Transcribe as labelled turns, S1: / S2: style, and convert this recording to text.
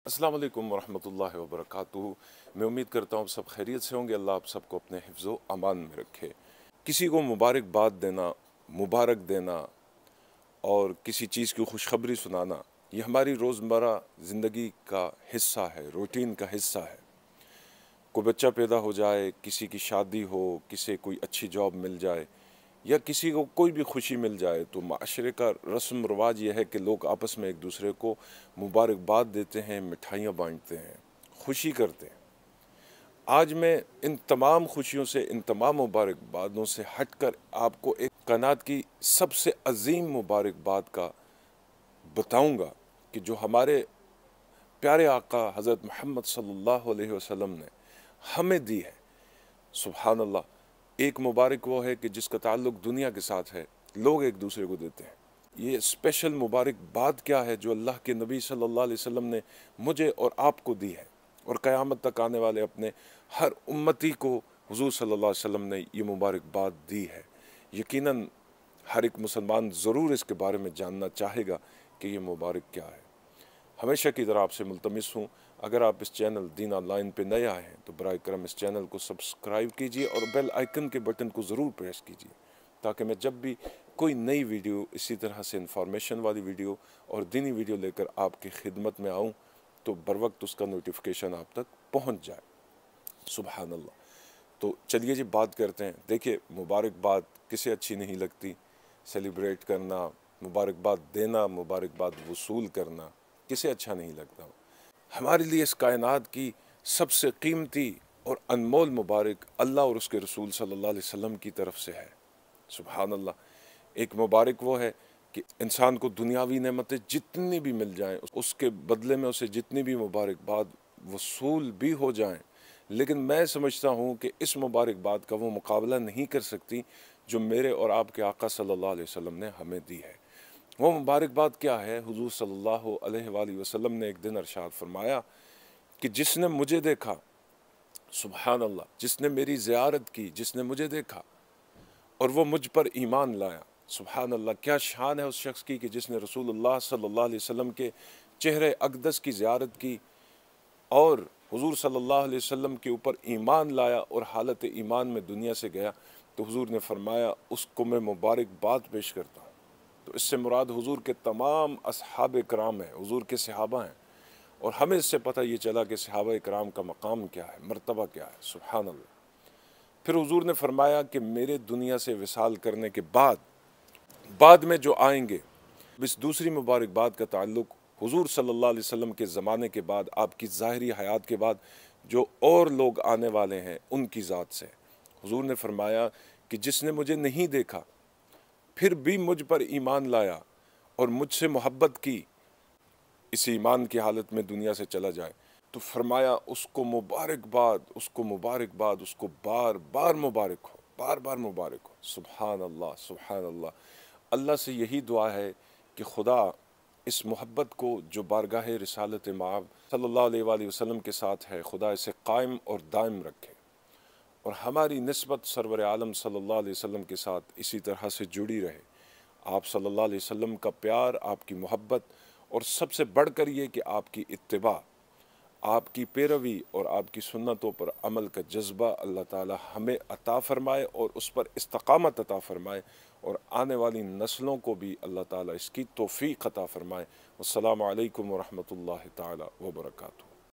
S1: अस्सलाम वालेकुम वरहमतुल्लाहि वबरकातुहू। मैं उम्मीद करता हूँ सब खैरियत से होंगे। अल्लाह आप सबको अपने हिफ्ज़ व अमान में रखे। किसी को मुबारकबाद देना, मुबारक देना और किसी चीज़ की खुशखबरी सुनाना, ये हमारी रोज़मर्रा ज़िंदगी का हिस्सा है, रूटीन का हिस्सा है। कोई बच्चा पैदा हो जाए, किसी की शादी हो, किसी कोई अच्छी जॉब मिल जाए या किसी को कोई भी खुशी मिल जाए, तो माशरे का रस्म रवाज यह है कि लोग आपस में एक दूसरे को मुबारकबाद देते हैं, मिठाइयाँ बांटते हैं, खुशी करते हैं। आज मैं इन तमाम खुशियों से, इन तमाम मुबारकबादों से हटकर आपको एक कायनात की सबसे अजीम मुबारकबाद का बताऊंगा कि जो हमारे प्यारे आका हज़रत मोहम्मद सल्लल्लाहु अलैहि वसल्लम ने हमें दी है। सुभान अल्लाह। एक मुबारक वो है कि जिसका ताल्लुक़ दुनिया के साथ है, लोग एक दूसरे को देते हैं। ये स्पेशल मुबारकबाद क्या है जो अल्लाह के नबी सल्लल्लाहु अलैहि वसल्लम ने मुझे और आपको दी है, और क़यामत तक आने वाले अपने हर उम्मती को हुज़ूर सल्लल्लाहु अलैहि वसल्लम ने ये मुबारकबाद दी है। यकीनन हर एक मुसलमान ज़रूर इसके बारे में जानना चाहेगा कि ये मुबारक क्या है। हमेशा की तरह आपसे मुल्तमिस हूँ, अगर आप इस चैनल दीन ऑनलाइन पे नए आए हैं तो बराए करम इस चैनल को सब्सक्राइब कीजिए और बेल आइकन के बटन को ज़रूर प्रेस कीजिए, ताकि मैं जब भी कोई नई वीडियो, इसी तरह से इंफॉर्मेशन वाली वीडियो और दीनी वीडियो लेकर आपकी खिदमत में आऊँ तो बर वक्त उसका नोटिफिकेशन आप तक पहुँच जाए। सुभान अल्लाह। तो चलिए जी बात करते हैं। देखिए, मुबारकबाद किसे अच्छी नहीं लगती। सेलिब्रेट करना, मुबारकबाद देना, मुबारकबाद वसूल करना किसे अच्छा नहीं लगता। हमारे लिए इस कायनात की सबसे कीमती और अनमोल मुबारक अल्लाह और उसके रसूल सल्लल्लाहु अलैहि वसल्लम की तरफ से है। सुभान अल्लाह। एक मुबारक वो है कि इंसान को दुनियावी नेमतें जितनी भी मिल जाएं, उसके बदले में उसे जितनी भी मुबारकबाद वसूल भी हो जाएं, लेकिन मैं समझता हूँ कि इस मुबारकबाद का वो मुकाबला नहीं कर सकती जो मेरे और आपके आका सल्लल्लाहु अलैहि वसल्लम ने हमें दी है। वो मुबारकबाद क्या है? हुजूर सल्लल्लाहु अलैहि वसल्लम ने एक दिन इरशाद फरमाया कि जिसने मुझे देखा, सुभान अल्लाह, जिसने मेरी ज़ियारत की, जिसने मुझे देखा और वो मुझ पर ईमान लाया, सुभान अल्लाह, क्या शान है उस शख्स की कि जिसने रसूलुल्लाह सल्लल्लाहु अलैहि वसल्लम के चेहरे अक़दस की ज़ियारत की और हुजूर सल्लल्लाहु अलैहि वसल्लम के ऊपर ईमान लाया और हालत ईमान में दुनिया से गया। तो हुजूर ने फरमाया उसको मैं मुबारकबाद पेश करता हूँ। तो इससे मुराद हुजूर के तमाम असहाब कराम हैं, हुजूर के सहाबा हैं, और हमें इससे पता ये चला कि सहाबा कराम का मकाम क्या है, मर्तबा क्या है। सुभान अल्लाह। फिर हुजूर ने फरमाया कि मेरे दुनिया से विसाल करने के बाद में जो आएंगे, इस दूसरी मुबारकबाद का ताल्लुक़ हुजूर सल्लल्लाहु अलैहि वसल्लम के ज़माने के बाद, आपकी ज़ाहिरी हयात के बाद जो और लोग आने वाले हैं उनकी ज़ात से। हुजूर ने फरमाया कि जिसने मुझे नहीं देखा फिर भी मुझ पर ईमान लाया और मुझसे मोहब्बत की, इस ईमान की हालत में दुनिया से चला जाए, तो फरमाया उसको मुबारकबाद, उसको मुबारकबाद, उसको बार बार मुबारक हो, बार बार मुबारक हो। सुभान अल्लाह, सुभान अल्लाह। अल्लाह से यही दुआ है कि खुदा इस मोहब्बत को जो बारगाह रिसालत माब सल्लल्लाहु अलैहि वसल्लम के साथ है, खुदा इसे कायम और दायम रखे और हमारी निस्बत सरवर आलम सल्लल्लाहु अलैहि वसल्लम के साथ इसी तरह से जुड़ी रहे। आप सल्लल्लाहु अलैहि वसल्लम का प्यार, आपकी मोहब्बत और सबसे बढ़कर ये कि आपकी इत्तिबा, आपकी पैरवी और आपकी सुन्नतों पर अमल का जज्बा अल्लाह ताला हमें अता फ़रमाए और उस पर इस्तकामत अता फ़रमाए, और आने वाली नस्लों को भी अल्लाह ताला इसकी तौफ़ीक़ अता फ़रमाए। अस्सलामु अलैकुम व रहमतुल्लाहि ताला व बरकातुहू।